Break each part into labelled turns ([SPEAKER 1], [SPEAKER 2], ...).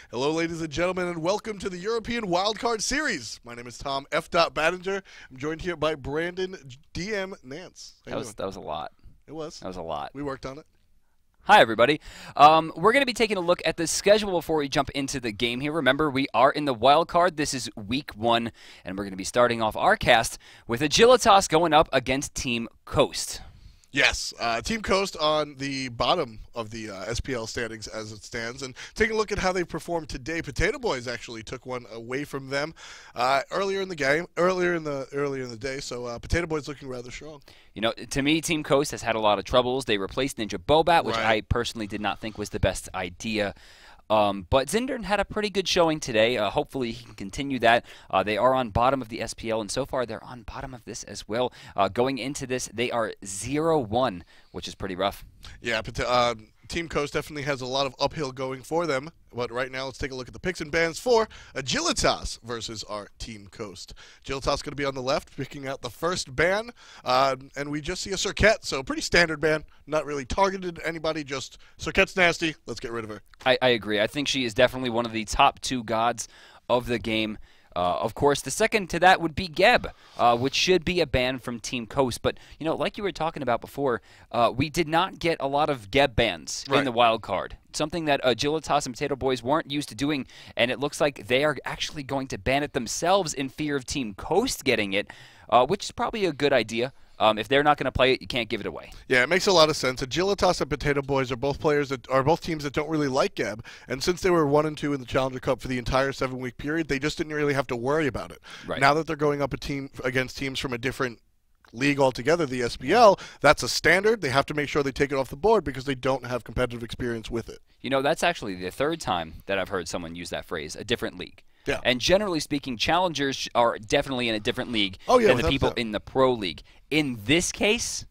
[SPEAKER 1] Hello, ladies and gentlemen, and welcome to the European Wildcard Series. My name is Tom F. Battinger. I'm joined here by Brandon DM Nance.
[SPEAKER 2] That was a lot.
[SPEAKER 1] It was.
[SPEAKER 2] That was a lot.
[SPEAKER 1] We worked on it.
[SPEAKER 2] Hi, everybody. We're going to be taking a look at the schedule before we jump into the game here. Remember, we are in the wild card. This is week 1, and we're going to be starting off our cast with Agilitas going up against Team Coast.
[SPEAKER 1] Yes, Team Coast on the bottom of the SPL standings as it stands, and taking a look at how they performed today. Potato Boys actually took one away from them earlier in the day. So Potato Boys looking rather strong.
[SPEAKER 2] You know, to me, Team Coast has had a lot of troubles. They replaced Ninja Bobat, which I personally did not think was the best idea. But Zindern had a pretty good showing today. Hopefully he can continue that. They are on bottom of the SPL, and so far they're on bottom of this as well. Going into this, they are 0-1, which is pretty rough. Yeah,
[SPEAKER 1] but Team Coast definitely has a lot of uphill going for them. But right now, let's take a look at the picks and bans for Agilitas versus our Team Coast. Agilitas going to be on the left, picking out the first ban. And we just see a Cirquette, so pretty standard ban. Not really targeted at anybody, just Cirquette's nasty. Let's get rid of her.
[SPEAKER 2] I agree. I think she is definitely one of the top 2 gods of the game. Of course, the second to that would be Geb, which should be a ban from Team Coast. But, you know, like you were talking about before, we did not get a lot of Geb bans in the wild card. Something that Agilitas and Potato Boys weren't used to doing, and it looks like they are actually going to ban it themselves in fear of Team Coast getting it, which is probably a good idea. If they're not going to play it, you can't give it away.
[SPEAKER 1] Yeah, it makes a lot of sense. Agilitas and Potato Boys are both teams that don't really like Geb, and since they were 1 and 2 in the Challenger Cup for the entire 7-week period, they just didn't really have to worry about it. Now that they're going up against teams from a different league altogether, the SPL, that's a standard. They have to make sure they take it off the board because they don't have competitive experience with it.
[SPEAKER 2] You know, that's actually the 3rd time that I've heard someone use that phrase, a different league.
[SPEAKER 1] Yeah.
[SPEAKER 2] And generally speaking, challengers are definitely in a different league
[SPEAKER 1] than
[SPEAKER 2] the people in the pro league. In this case,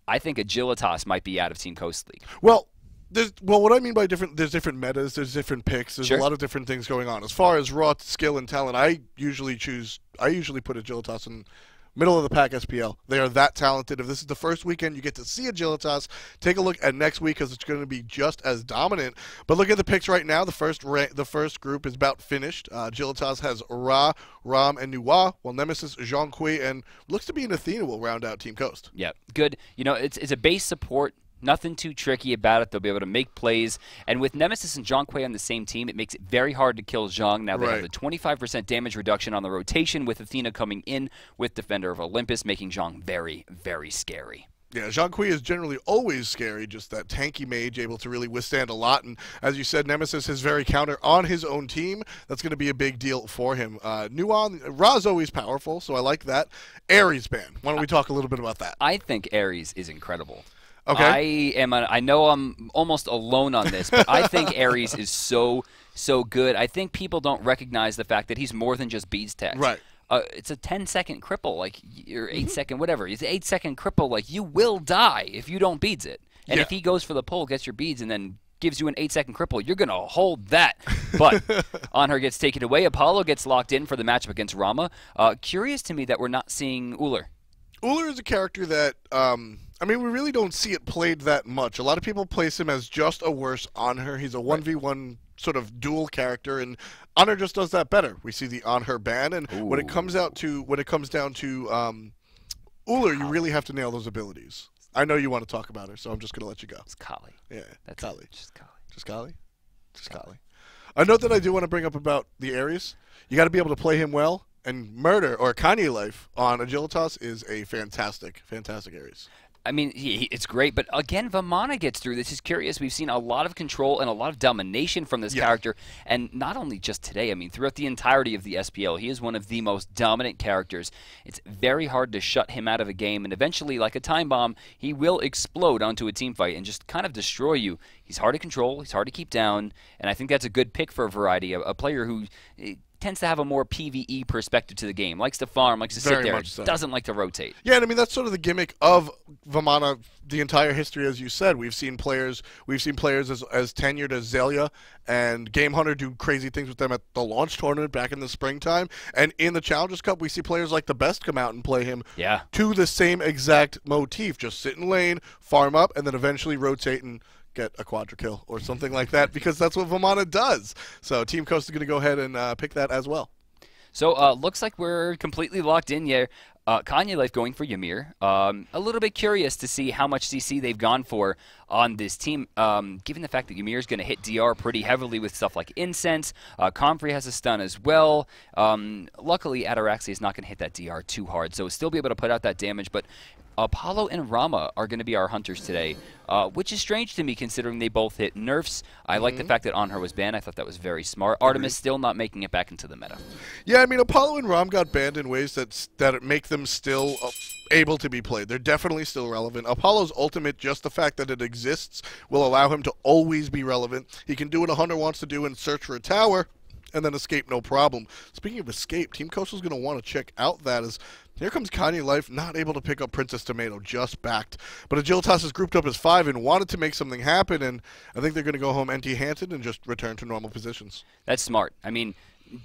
[SPEAKER 2] I think Agilitas might be out of Team Coast League.
[SPEAKER 1] Well, what I mean by different, there's different metas, there's different picks, there's a lot of different things going on. As far as raw skill and talent, I usually put Agilitas in middle of the pack SPL. They are that talented. If this is the first weekend you get to see Agilitas, take a look at next week because it's going to be just as dominant. But look at the picks right now. The first group is about finished. Agilitas has Ra, Ram, and Nuwa, while Nemesis, Jean Kui, and looks to be an Athena will round out Team Coast.
[SPEAKER 2] Yeah, good. You know, it's a base support. Nothing too tricky about it. They'll be able to make plays. And with Nemesis and Zhang Kui on the same team, it makes it very hard to kill Zhang. Now they have the 25% damage reduction on the rotation with Athena coming in with Defender of Olympus, making Zhang very, very scary.
[SPEAKER 1] Yeah, Zhang Kui is generally always scary, just that tanky mage able to really withstand a lot. And as you said, Nemesis is very counter on his own team. That's going to be a big deal for him. Ra's always powerful, so I like that. Ares ban. Why don't we talk a little bit about that?
[SPEAKER 2] I think Ares is incredible.
[SPEAKER 1] Okay.
[SPEAKER 2] I know I'm almost alone on this, but I think Ares is so good. I think people don't recognize the fact that he's more than just beads tech.
[SPEAKER 1] Right.
[SPEAKER 2] It's a 10-second cripple, like your 8-second whatever. It's an 8-second cripple, like you will die if you don't beads it. And if he goes for the pull, gets your beads, and then gives you an 8-second cripple, you're going to hold that. But Anhur gets taken away. Apollo gets locked in for the matchup against Rama. Curious to me that we're not seeing Ullr.
[SPEAKER 1] Ullr is a character that, I mean, we really don't see it played that much. A lot of people place him as just a worse Anhur. He's a 1v1 sort of dual character, and Anhur just does that better. We see the Anhur ban, and when it comes down to Ullr, you really have to nail those abilities. I know you want to talk about her, so I'm just going to let you go.
[SPEAKER 2] It's Kali.
[SPEAKER 1] Yeah,
[SPEAKER 2] that's
[SPEAKER 1] Kali.
[SPEAKER 2] Just Kali.
[SPEAKER 1] Just Kali? Just Kali. A note that I do want to bring up about the Ares, you got to be able to play him well. And Murder, or Kanye Life, on Agilitas is a fantastic, fantastic Ares.
[SPEAKER 2] I mean, it's great, but again, Vamana gets through. This is curious. We've seen a lot of control and a lot of domination from this character, and not only just today, I mean, throughout the entirety of the SPL, he is one of the most dominant characters. It's very hard to shut him out of a game, and eventually, like a time bomb, he will explode onto a team fight and just kind of destroy you. He's hard to control, he's hard to keep down, and I think that's a good pick for a variety, a player who tends to have a more PvE perspective to the game. Likes to farm, likes to sit there, doesn't like to rotate.
[SPEAKER 1] Yeah, and I mean that's sort of the gimmick of Vamana the entire history, as you said. We've seen players as tenured as Zelia and Game Hunter do crazy things with them at the launch tournament back in the springtime. And in the Challengers Cup, we see players like the Best come out and play him to the same exact motif. Just sit in lane, farm up, and then eventually rotate and get a quadra kill or something like that, because that's what Vamana does. So Team Coast is going to go ahead and pick that as well.
[SPEAKER 2] So looks like we're completely locked in here. Kanye Life going for Ymir. A little bit curious to see how much CC they've gone for on this team, given the fact that Ymir is going to hit DR pretty heavily with stuff like Incense. Comfrey has a stun as well. Luckily, Ataraxia is not going to hit that DR too hard, so still be able to put out that damage, but Apollo and Rama are going to be our hunters today, which is strange to me considering they both hit nerfs. I like the fact that Anhur was banned. I thought that was very smart. Artemis still not making it back into the meta.
[SPEAKER 1] Yeah, I mean, Apollo and Ram got banned in ways that make them still able to be played. They're definitely still relevant. Apollo's ultimate, just the fact that it exists, will allow him to always be relevant. He can do what a hunter wants to do and search for a tower, and then escape no problem. Speaking of escape, Team Coastal's going to want to check out that as here comes Kanye Life, not able to pick up Princess Tomato, just backed. But Agilitas is grouped up as 5 and wanted to make something happen, and I think they're going to go home empty-handed and just return to normal positions.
[SPEAKER 2] That's smart. I mean,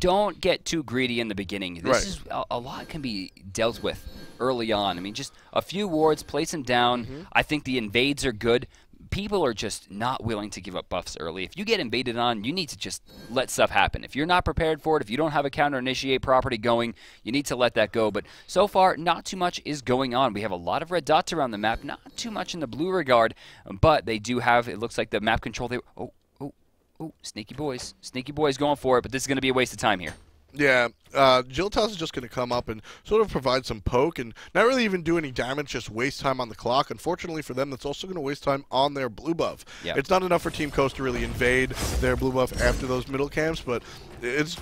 [SPEAKER 2] don't get too greedy in the beginning. This is a lot can be dealt with early on. I mean, just a few wards, place them down. I think the invades are good. People are just not willing to give up buffs early. If you get invaded on, you need to just let stuff happen. If you're not prepared for it, if you don't have a counter-initiate property going, you need to let that go. But so far, not too much is going on. We have a lot of red dots around the map, not too much in the blue regard, but they do have, it looks like the map control, sneaky boys. Sneaky boys going for it, but this is going to be a waste of time here.
[SPEAKER 1] Yeah, Agilitas is just going to come up and sort of provide some poke and not really even do any damage, just waste time on the clock. Unfortunately for them, that's also going to waste time on their blue buff. Yep. It's not enough for Team Coast to really invade their blue buff after those middle camps, but it's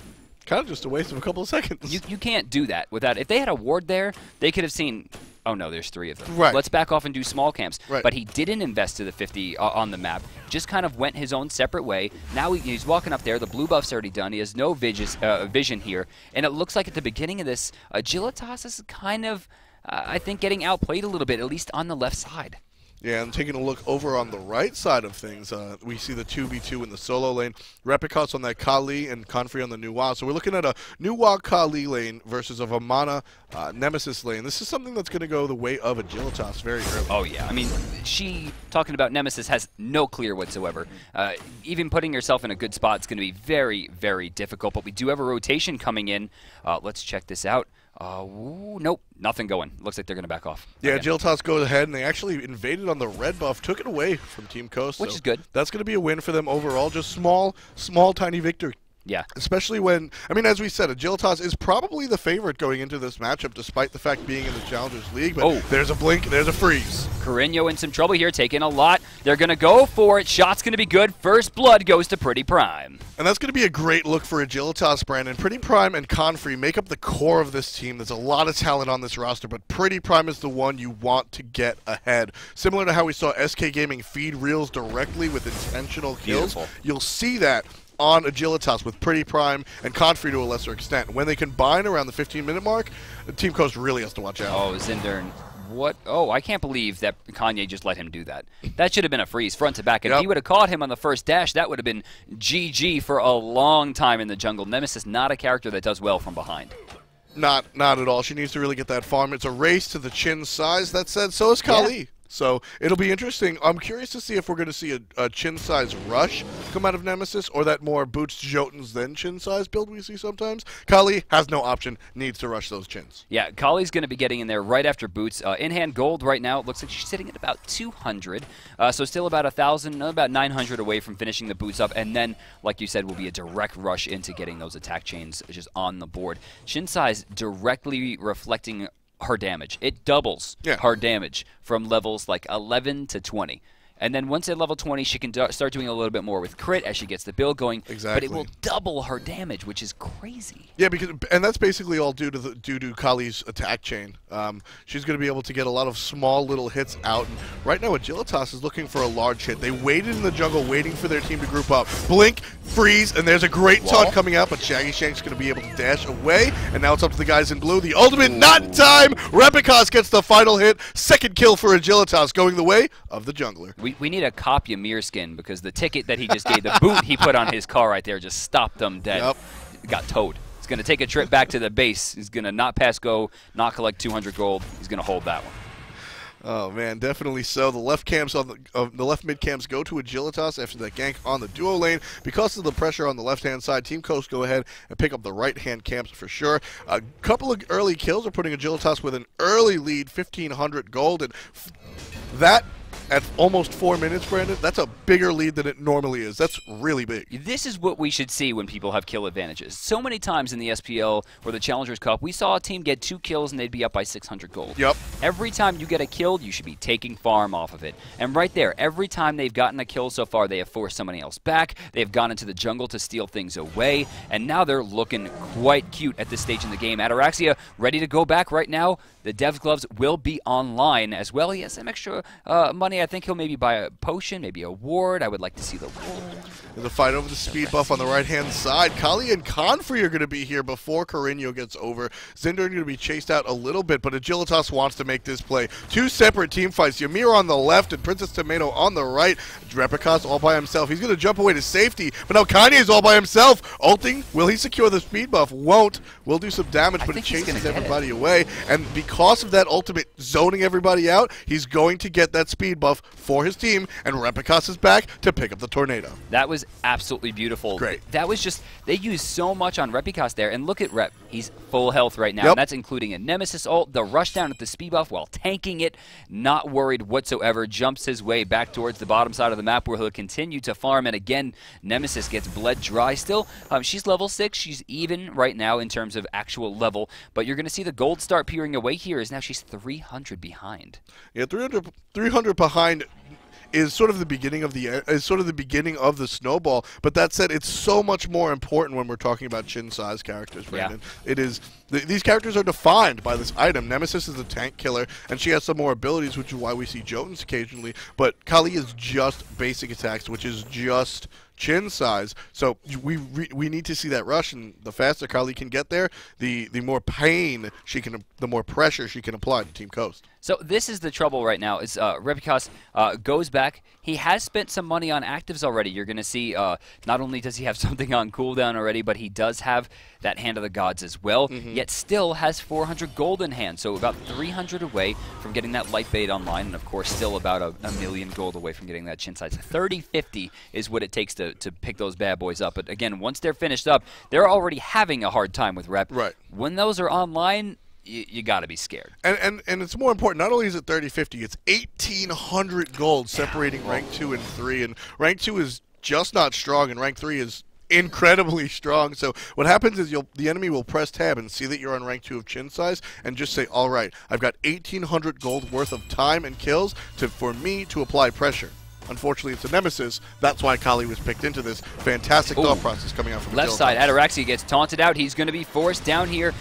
[SPEAKER 1] kind of just a waste of a couple of seconds.
[SPEAKER 2] You can't do that without, if they had a ward there, they could have seen, oh no, there's 3 of them.
[SPEAKER 1] Right.
[SPEAKER 2] Let's back off and do small camps.
[SPEAKER 1] Right.
[SPEAKER 2] But he didn't invest to the 50 on the map. Just kind of went his own separate way. Now he's walking up there. The blue buff's already done. He has no vision here. And it looks like at the beginning of this, Agilitas is kind of, I think, getting outplayed a little bit, at least on the left side.
[SPEAKER 1] Yeah, and taking a look over on the right side of things, we see the 2v2 in the solo lane. Repicot's on that Kali and Confrey on the Nuwa. So we're looking at a Nuwa Kali lane versus a Vamana Nemesis lane. This is something that's going to go the way of Agilitas very early.
[SPEAKER 2] Oh, yeah. I mean, she, talking about Nemesis, has no clear whatsoever. Even putting yourself in a good spot is going to be very, very difficult. But we do have a rotation coming in. Let's check this out. Nope, nothing going. Looks like they're going to back off.
[SPEAKER 1] Yeah, Agilitas goes ahead, and they actually invaded on the red buff, took it away from Team Coast.
[SPEAKER 2] Which is good.
[SPEAKER 1] That's going to be a win for them overall. Just small, tiny victory.
[SPEAKER 2] Yeah.
[SPEAKER 1] Especially when, I mean, as we said, Agilitas is probably the favorite going into this matchup, despite the fact being in the Challengers League. But there's a blink, there's a freeze.
[SPEAKER 2] Carreño in some trouble here, taking a lot. They're going to go for it. Shot's going to be good. First blood goes to Pretty Prime.
[SPEAKER 1] And that's going to be a great look for Agilitas, Brandon. Pretty Prime and Confrey make up the core of this team. There's a lot of talent on this roster, but Pretty Prime is the one you want to get ahead. Similar to how we saw SK Gaming feed reels directly with intentional kills.
[SPEAKER 2] Beautiful.
[SPEAKER 1] You'll see that on Agilitas with Pretty Prime and Confrey to a lesser extent. When they combine around the 15-minute mark, Team Coast really has to watch out.
[SPEAKER 2] Oh, Zindern. What? Oh, I can't believe that Kanye just let him do that. That should have been a freeze, front to back. And if he would have caught him on the first dash, that would have been GG for a long time in the jungle. Nemesis, not a character that does well from behind.
[SPEAKER 1] Not at all. She needs to really get that farm. It's a race to the chin size. That said, so is Kali. Yeah. So it'll be interesting. I'm curious to see if we're going to see a chin size rush come out of Nemesis, or that more boots Jotuns then chin size build we see sometimes. Kali has no option, needs to rush those chins.
[SPEAKER 2] Yeah, Kali's going to be getting in there right after boots. In-hand gold right now, it looks like she's sitting at about 200. So still about 1,000, about 900 away from finishing the boots up. And then, like you said, will be a direct rush into getting those attack chains just on the board. Chin size directly reflecting her damage. It doubles her damage from levels like 11 to 20. And then once at level 20, she can start doing a little bit more with crit as she gets the build going.
[SPEAKER 1] Exactly.
[SPEAKER 2] But it will double her damage, which is crazy.
[SPEAKER 1] Yeah, and that's basically all due to Kali's attack chain. She's going to be able to get a lot of small little hits out. And right now, Agilitas is looking for a large hit. They waited in the jungle, waiting for their team to group up. Blink, freeze, and there's a great taunt coming out, but Shaggy Shank's going to be able to dash away. And now it's up to the guys in blue. The ultimate, not in time. Repicos gets the final hit. Second kill for Agilitas, going the way of the jungler.
[SPEAKER 2] We need a cop Ymir skin, because the ticket that he just gave, the boot he put on his car right there, just stopped them dead.
[SPEAKER 1] Yep.
[SPEAKER 2] Got towed. He's going to take a trip back to the base. He's going to not pass go, not collect 200 gold. He's going to hold that one.
[SPEAKER 1] Oh man, definitely so. The left cams on the left mid cams go to Agilitas after that gank on the duo lane. Because of the pressure on the left hand side, Team Coast go ahead and pick up the right hand camps for sure. A couple of early kills are putting Agilitas with an early lead, 1,500 gold, and that at almost 4 minutes, Brandon, that's a bigger lead than it normally is. That's really big.
[SPEAKER 2] This is what we should see when people have kill advantages. So many times in the SPL or the Challengers Cup, we saw a team get 2 kills and they'd be up by 600 gold.
[SPEAKER 1] Yep.
[SPEAKER 2] Every time you get a kill, you should be taking farm off of it. And right there, every time they've gotten a kill so far, they have forced somebody else back. They've gone into the jungle to steal things away. And now they're looking quite cute at this stage in the game. Ataraxia ready to go back right now. The Dev's Gloves will be online as well. He has some extra money. I think he'll maybe buy a potion, maybe a ward. I would like to see the ward.
[SPEAKER 1] The fight over the speed buff on the right-hand side. Kali and Confrey are going to be here before Carino gets over. Zinder are going to be chased out a little bit, but Agilitas wants to make this play. 2 separate team fights. Ymir on the left and Princess Tomato on the right. Replica's all by himself. He's going to jump away to safety, but now Kanye is all by himself. Ulting, will he secure the speed buff? Won't. Will do some damage, but it chases everybody away. And because of that ultimate zoning everybody out, he's going to get that speed buff for his team, and Replicas is back to pick up the tornado.
[SPEAKER 2] That was absolutely beautiful.
[SPEAKER 1] Great.
[SPEAKER 2] That was just, they used so much on Replicas there, and look at Rep. He's full health right now,
[SPEAKER 1] Yep.
[SPEAKER 2] and that's including a Nemesis ult, the rush down at the speed buff while tanking it, not worried whatsoever, jumps his way back towards the bottom side of the map where he'll continue to farm, and again, Nemesis gets bled dry still. She's level 6, she's even right now in terms of actual level, but you're going to see the gold start peering away here as now she's 300 behind.
[SPEAKER 1] Yeah, 300 behind is sort of the beginning of the snowball. But that said, it's so much more important when we're talking about chin size characters, Brandon. Yeah. It is these characters are defined by this item. Nemesis is a tank killer, and she has some more abilities, which is why we see Jotuns occasionally. But Kali is just basic attacks, which is just chin size. So we need to see that rush, and the faster Kali can get there, the more pain she can, the more pressure she can apply to Team Coast.
[SPEAKER 2] So this is the trouble right now. Is Replicas goes back. He has spent some money on actives already. You're going to see not only does he have something on cooldown already, but he does have that Hand of the Gods as well, yet still has 400 gold in hand. So about 300 away from getting that light bait online, and of course still about a million gold away from getting that chin size. 30-50 is what it takes to pick those bad boys up. But again, once they're finished up, they're already having a hard time with Rep.
[SPEAKER 1] Right.
[SPEAKER 2] When those are online, you got to be scared.
[SPEAKER 1] And it's more important, not only is it 30-50, it's 1,800 gold separating rank 2 and 3. And rank 2 is just not strong, and rank 3 is incredibly strong. So what happens is the enemy will press tab and see that you're on rank 2 of chin size and just say, all right, I've got 1,800 gold worth of time and kills for me to apply pressure. Unfortunately, it's a Nemesis. That's why Kali was picked into this. Fantastic thought process coming out from
[SPEAKER 2] left side. Ataraxia gets taunted out. He's going to be forced down here.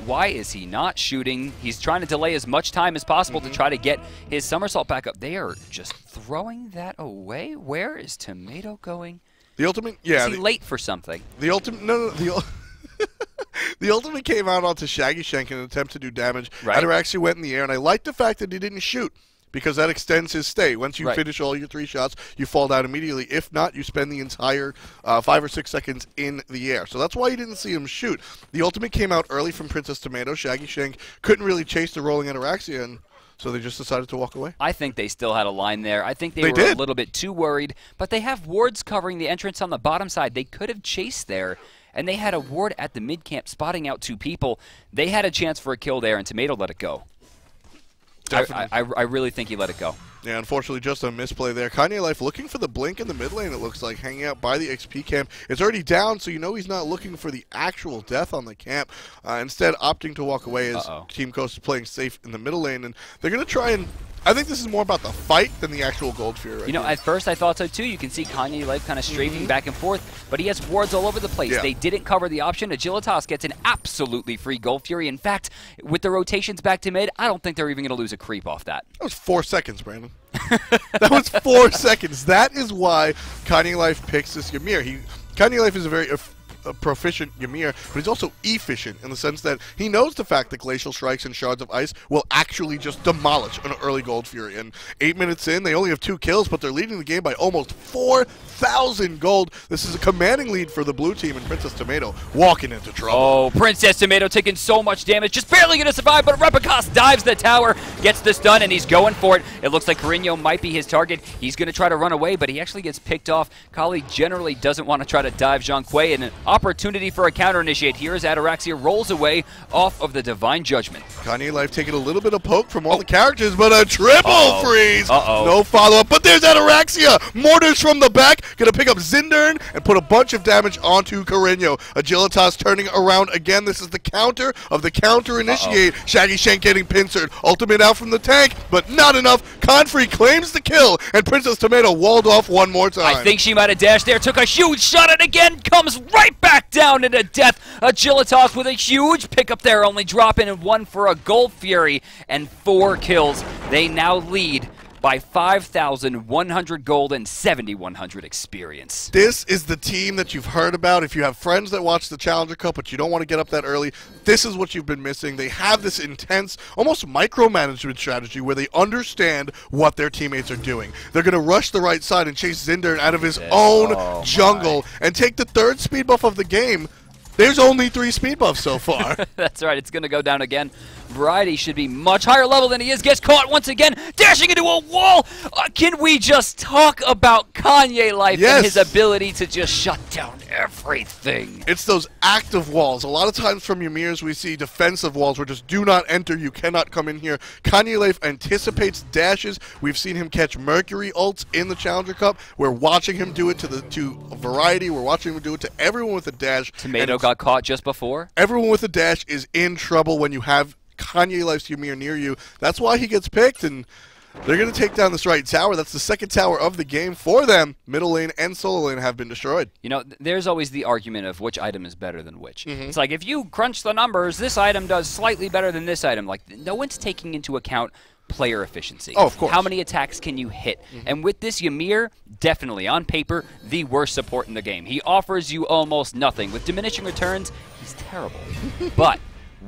[SPEAKER 2] Why is he not shooting? He's trying to delay as much time as possible to try to get his somersault back up. They are just throwing that away. Where is Tomato going?
[SPEAKER 1] The ultimate, yeah.
[SPEAKER 2] Is he late for something?
[SPEAKER 1] The ultimate, the ultimate came out onto Shaggy Shank in an attempt to do damage.
[SPEAKER 2] Right.
[SPEAKER 1] Ataraxia went in the air, and I like the fact that he didn't shoot, because that extends his stay. Once you finish all your 3 shots, you fall down immediately. If not, you spend the entire 5 or 6 seconds in the air. So that's why you didn't see him shoot. The ultimate came out early from Princess Tomato. Shaggy Shank couldn't really chase the rolling Ataraxia, and so they just decided to walk away.
[SPEAKER 2] I think they still had a line there. I think they were a little bit too worried, but they have wards covering the entrance on the bottom side. They could have chased there, and they had a ward at the mid-camp spotting out 2 people. They had a chance for a kill there, and Tomato let it go. I really think he let it go.
[SPEAKER 1] Yeah, unfortunately, just a misplay there. Kanye Life looking for the blink in the mid lane, it looks like, hanging out by the XP camp. It's already down, so you know he's not looking for the actual death on the camp. Instead, opting to walk away as Team Coast is playing safe in the middle lane. And they're going to try and... I think this is more about the fight than the actual gold Fury.
[SPEAKER 2] You know, at first I thought so too. You can see Kanye Life kind of strafing back and forth, but he has wards all over the place. They didn't cover the option. Agilitas gets an absolutely free gold Fury. In fact, with the rotations back to mid, I don't think they're even going to lose a creep off that.
[SPEAKER 1] That was 4 seconds, Brandon. That was 4 seconds. That is why Kanye Life picks this Ymir. Kanye Life is a very proficient Ymir, but he's also efficient in the sense that he knows the fact that Glacial Strikes and Shards of Ice will actually just demolish an early Gold Fury. And 8 minutes in, they only have 2 kills, but they're leading the game by almost 4,000 gold. This is a commanding lead for the blue team, and Princess Tomato walking into trouble.
[SPEAKER 2] Oh, Princess Tomato taking so much damage, just barely going to survive, but Repicos dives the tower, gets the stun, and he's going for it. It looks like Carino might be his target. He's going to try to run away, but he actually gets picked off. Kali generally doesn't want to try to dive Zhonghui, and an opportunity for a counter-initiate here as Ataraxia rolls away off of the Divine Judgment.
[SPEAKER 1] Kanye Life taking a little bit of poke from all the characters, but a triple freeze! No follow-up, but there's Ataraxia! Mortars from the back, gonna pick up Zindern and put a bunch of damage onto Carino. Agilitas turning around again. This is the counter of the counter-initiate. Shaggy Shank getting pincered. Ultimate out from the tank, but not enough. Confrey claims the kill, and Princess Tomato walled off one more time.
[SPEAKER 2] I think she might have dashed there, took a huge shot, and again comes right back down into death. Agilitas with a huge pickup there, only dropping in 1 for a Gold Fury and 4 kills. They now lead by 5,100 gold and 7,100 experience.
[SPEAKER 1] This is the team that you've heard about. If you have friends that watch the Challenger Cup, but you don't want to get up that early, this is what you've been missing. They have this intense, almost micromanagement strategy where they understand what their teammates are doing. They're going to rush the right side and chase Zindern out of his own jungle and take the 3rd speed buff of the game. There's only 3 speed buffs so far.
[SPEAKER 2] That's right. It's going to go down again. Variety should be much higher level than he is. Gets caught once again, dashing into a wall. Can we just talk about Kanye Life and his ability to just shut down everything?
[SPEAKER 1] It's those active walls. A lot of times from Ymir's we see defensive walls where just do not enter, you cannot come in here. Kanye Life anticipates dashes. We've seen him catch Mercury ults in the Challenger Cup. We're watching him do it to Variety. We're watching him do it to everyone with a dash.
[SPEAKER 2] Tomato got caught just before.
[SPEAKER 1] Everyone with a dash is in trouble when you have Kanye Life's Ymir near you. That's why he gets picked, and they're going to take down this right tower. That's the 2nd tower of the game for them. Middle lane and solo lane have been destroyed.
[SPEAKER 2] You know, there's always the argument of which item is better than which. It's like, if you crunch the numbers, this item does slightly better than this item. Like, no one's taking into account player efficiency.
[SPEAKER 1] Oh, of course.
[SPEAKER 2] How many attacks can you hit? And with this Ymir, definitely, on paper, the worst support in the game. He offers you almost nothing. With diminishing returns, he's terrible. But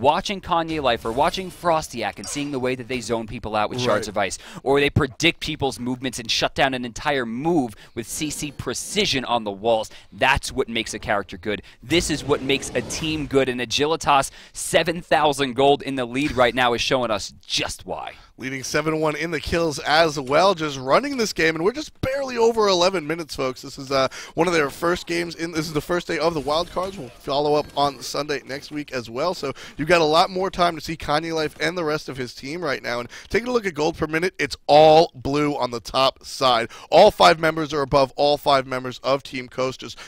[SPEAKER 2] watching Kanye Life or watching Frostiak and seeing the way that they zone people out with Shards of Ice, or they predict people's movements and shut down an entire move with CC precision on the walls, that's what makes a character good. This is what makes a team good, and Agilitas, 7,000 gold in the lead right now, is showing us just why.
[SPEAKER 1] Leading 7-1 in the kills as well, just running this game, and we're just barely over 11 minutes, folks. This is one of their first games. This is the first day of the Wildcards. We'll follow up on Sunday next week as well, so you've got a lot more time to see Kanye Life and the rest of his team right now. And taking a look at gold per minute, it's all blue on the top side. All 5 members are above all 5 members of Team Coast, just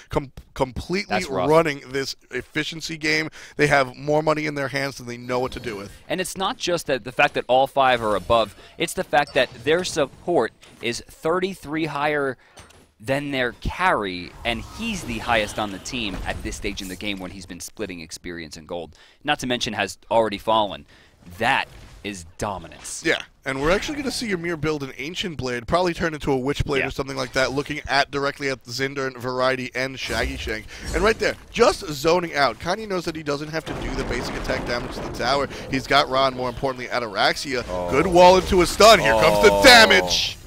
[SPEAKER 1] completely running this efficiency game. They have more money in their hands than they know what to do with.
[SPEAKER 2] And it's not just that the fact that all 5 are above, it's the fact that their support is 33 higher than their carry, and he's the highest on the team at this stage in the game when he's been splitting experience and gold. Not to mention has already fallen. That is dominance.
[SPEAKER 1] Yeah, and we're actually going to see Ymir build an Ancient Blade, probably turn into a Witch Blade or something like that, looking directly at Zindern, Variety, and Shaggy Shank. And right there, just zoning out. Kanye knows that he doesn't have to do the basic attack damage to the tower. He's got Ron, more importantly, Ataraxia. Good wall into a stun. Here comes the damage.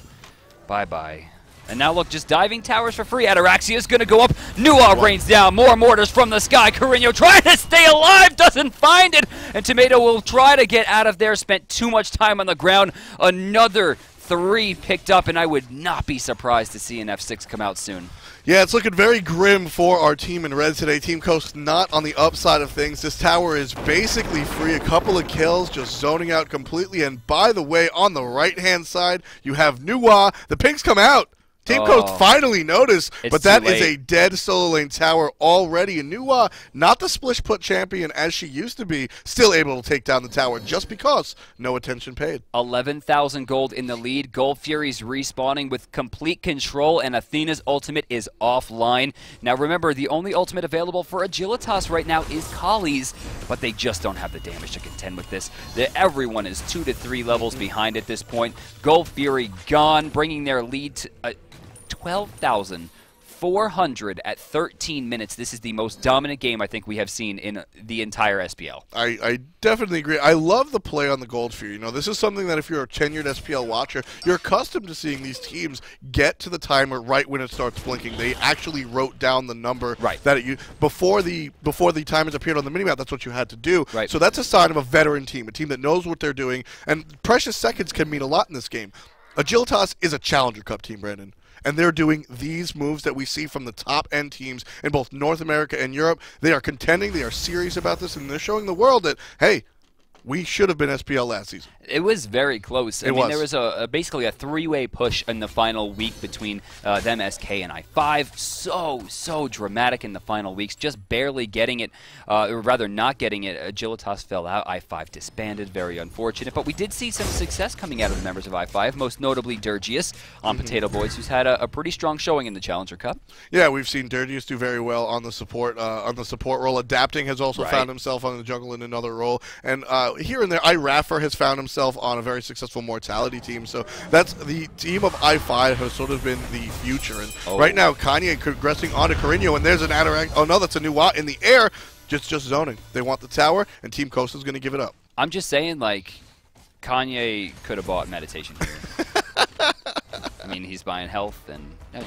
[SPEAKER 2] Bye-bye. And now look, just diving towers for free. Ataraxia is going to go up. Nuwa rains down. More mortars from the sky. Carino trying to stay alive. Doesn't find it. And Tomato will try to get out of there. Spent too much time on the ground. Another 3 picked up, and I would not be surprised to see an F6 come out soon.
[SPEAKER 1] Yeah, it's looking very grim for our team in red today. Team Coast not on the upside of things. This tower is basically free. A couple of kills, just zoning out completely. And by the way, on the right-hand side, you have Nuwa. The pinks come out. Team Coast finally noticed, but that is a dead solo lane tower already. And Nuwa, not the splish put champion as she used to be, still able to take down the tower just because no attention paid.
[SPEAKER 2] 11,000 gold in the lead. Gold Fury's respawning with complete control, and Athena's ultimate is offline. Now remember, the only ultimate available for Agilitas right now is Kali's, but they just don't have the damage to contend with this. Everyone is 2 to 3 levels behind at this point. Gold Fury gone, bringing their lead to 12,000 400 at 13 minutes. This is the most dominant game I think we have seen in the entire SPL.
[SPEAKER 1] I definitely agree. I love the play on the Gold Fury. You know, this is something that if you're a tenured SPL watcher, you're accustomed to seeing these teams get to the timer right when it starts blinking. They actually wrote down the number that before the timers appeared on the minimap. That's what you had to do.
[SPEAKER 2] Right.
[SPEAKER 1] So that's a sign of a veteran team, a team that knows what they're doing. And precious seconds can mean a lot in this game. Agilitas is a Challenger Cup team, Brandon. And they're doing these moves that we see from the top-end teams in both North America and Europe. They are contending. They are serious about this. And they're showing the world that, hey, we should have been SPL last season.
[SPEAKER 2] It was very close. I mean, there was basically a three-way push in the final week between them, SK, and I5. So dramatic in the final weeks, just barely getting it, or rather not getting it. Agilitas fell out. I5 disbanded. Very unfortunate. But we did see some success coming out of the members of I5, most notably Dirgius on Potato Boys, who's had a pretty strong showing in the Challenger Cup.
[SPEAKER 1] Yeah, we've seen Dirgius do very well on the support role. Adapting has also found himself on the jungle in another role. And here and there, iRaffer has found himself on a very successful mortality team. So that's the team of I5 has sort of been the future. And right now, Kanye progressing onto Carino, and there's an Atarax. Oh no, that's a new Watt in the air. Just zoning. They want the tower, and Team Costa's going to give it up.
[SPEAKER 2] I'm just saying, like, Kanye could have bought meditation here. I mean, he's buying health, and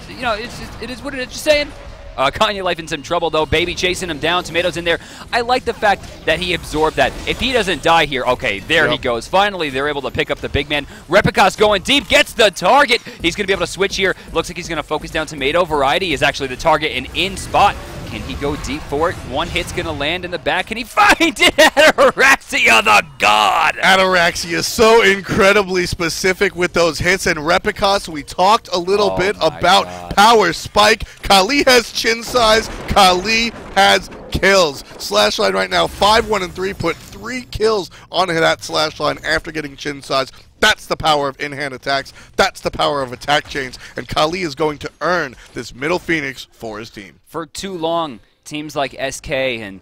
[SPEAKER 2] you know, it is what it is. Just saying. Kanye Life in some trouble, though. Baby chasing him down. Tomatoes in there. I like the fact that he absorbed that. If he doesn't die here, okay, there he goes. Finally, they're able to pick up the big man. Repicas going deep, gets the target. He's going to be able to switch here. Looks like he's going to focus down Tomato. Variety is actually the target and in spot. Can he go deep for it? One hit's going to land in the back. Can he find it? Ataraxia, the god!
[SPEAKER 1] Ataraxia, so incredibly specific with those hits. And Repicas, we talked a little bit about power spike. Kali has chin size. Kali has kills. Slash line right now, 5-1-3. Put 3 kills on that slash line after getting chin size. That's the power of in-hand attacks. That's the power of attack chains. And Kali is going to earn this middle Phoenix for his team.
[SPEAKER 2] For too long, teams like SK and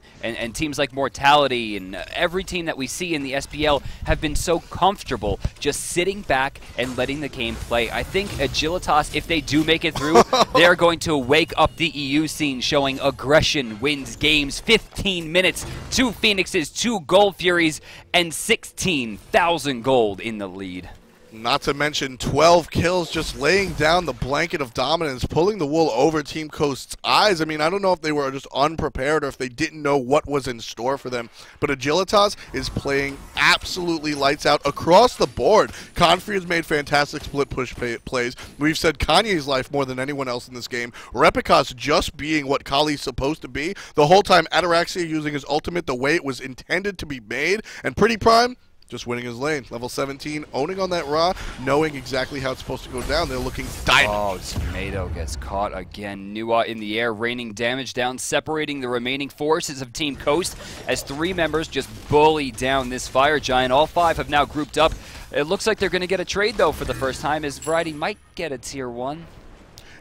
[SPEAKER 2] teams like Mortality and every team that we see in the SPL have been so comfortable just sitting back and letting the game play. I think Agilitas, if they do make it through, they're going to wake up the EU scene, showing aggression wins games. 15 minutes, 2 Phoenixes, 2 Gold Furies, and 16,000 gold in the lead.
[SPEAKER 1] Not to mention 12 kills, just laying down the blanket of dominance, pulling the wool over Team Coast's eyes. I mean, I don't know if they were just unprepared or if they didn't know what was in store for them. But Agilitas is playing absolutely lights out across the board. Confrey has made fantastic split push plays. We've said Kanye's life more than anyone else in this game. Repicas just being what Kali's supposed to be. The whole time, Ataraxia using his ultimate the way it was intended to be made. And Pretty Prime just winning his lane. Level 17, owning on that Ra, knowing exactly how it's supposed to go down. They're looking diamond.
[SPEAKER 2] Oh, Tomato gets caught again. Nua in the air, raining damage down, separating the remaining forces of Team Coast as 3 members just bully down this Fire Giant. All 5 have now grouped up. It looks like they're going to get a trade, though, for the first time, as Variety might get a Tier 1.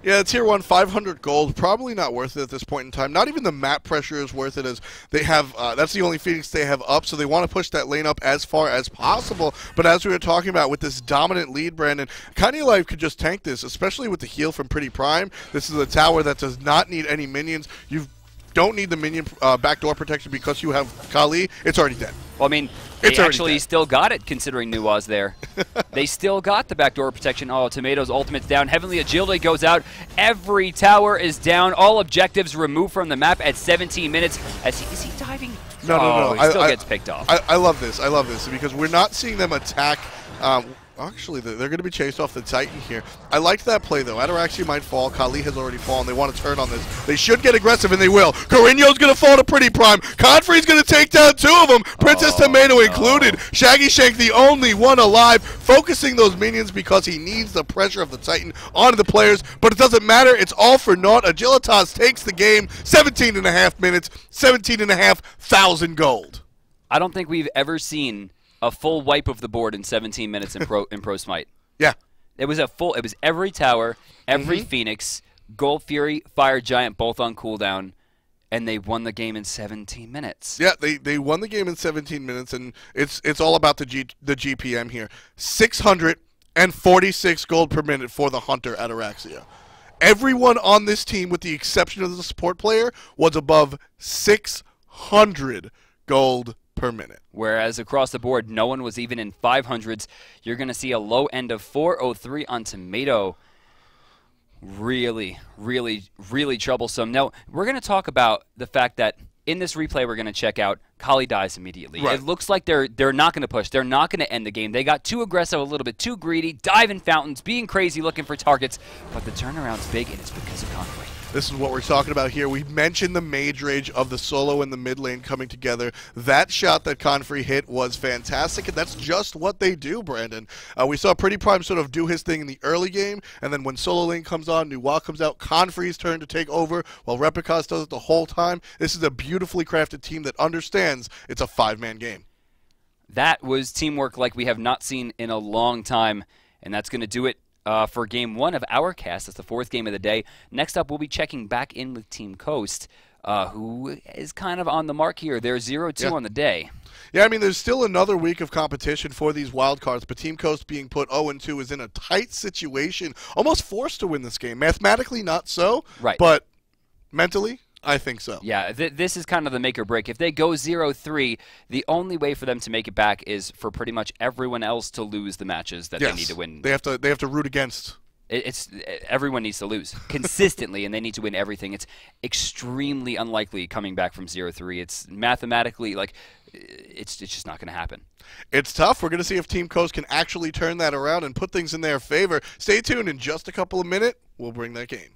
[SPEAKER 1] Yeah, Tier 1, 500 gold, probably not worth it at this point in time. Not even the map pressure is worth it, as they have, that's the only Phoenix they have up, so they want to push that lane up as far as possible. But as we were talking about, with this dominant lead, Brandon, Kanye Life could just tank this, especially with the heal from Pretty Prime. This is a tower that does not need any minions. You don't need the minion backdoor protection because you have Kali. It's already dead.
[SPEAKER 2] Well, I mean, they actually still got it, considering Nua's there. They still got the backdoor protection. Oh, Tomato's ultimate's down. Heavenly Agility goes out. Every tower is down. All objectives removed from the map at 17 minutes. Is he diving?
[SPEAKER 1] No.
[SPEAKER 2] He still gets picked off.
[SPEAKER 1] I love this. I love this because we're not seeing them attack. Actually, they're going to be chased off the Titan here. I liked that play, though. Ataraxia might fall. Kali has already fallen. They want to turn on this. They should get aggressive, and they will. Carino's going to fall to Pretty Prime. Confrey's going to take down 2 of them. Princess Tomato included. Shaggy Shank, the only one alive, focusing those minions because he needs the pressure of the Titan onto the players. But it doesn't matter. It's all for naught. Agilitas takes the game. 17.5 minutes, 17,500 gold.
[SPEAKER 2] I don't think we've ever seen a full wipe of the board in 17 minutes in Pro Smite.
[SPEAKER 1] Yeah.
[SPEAKER 2] It was every tower, every Phoenix, Gold Fury, Fire Giant, both on cooldown, and they won the game in 17 minutes.
[SPEAKER 1] Yeah, they won the game in 17 minutes, and it's all about the GPM here. 646 gold per minute for the Hunter Ataraxia. Everyone on this team, with the exception of the support player, was above 600 gold per minute.
[SPEAKER 2] Whereas across the board, no one was even in 500s. You're going to see a low end of 403 on Tomato. Really, really, really troublesome. Now, we're going to talk about the fact that in this replay we're going to check out, Kali dies immediately. Right. It looks like they're not going to push. They're not going to end the game. They got too aggressive, a little bit too greedy, diving fountains, being crazy, looking for targets. But the turnaround's big, and it's because of Conflict.
[SPEAKER 1] This is what we're talking about here. We mentioned the mage rage of the solo and the mid lane coming together. That shot that Confrey hit was fantastic, and that's just what they do, Brandon. We saw Pretty Prime sort of do his thing in the early game, and then when solo lane comes on, Nuwa comes out, Confrey's turn to take over, while Repicas does it the whole time. This is a beautifully crafted team that understands it's a 5-man game.
[SPEAKER 2] That was teamwork like we have not seen in a long time, and that's going to do it for Game 1 of our cast. That's the 4th game of the day. Next up, we'll be checking back in with Team Coast, who is kind of on the mark here. They're 0-2 on the day.
[SPEAKER 1] Yeah, I mean, there's still another week of competition for these wildcards, but Team Coast being put 0-2 is in a tight situation, almost forced to win this game. Mathematically, not so, but mentally, I think so.
[SPEAKER 2] Yeah, this is kind of the make or break. If they go 0-3, the only way for them to make it back is for pretty much everyone else to lose the matches that they need to win.
[SPEAKER 1] They have to root against.
[SPEAKER 2] Everyone needs to lose consistently, and they need to win everything. It's extremely unlikely coming back from 0-3. It's mathematically it's just not going to happen.
[SPEAKER 1] It's tough. We're going to see if Team Coast can actually turn that around and put things in their favor. Stay tuned. In just a couple of minutes, we'll bring that game.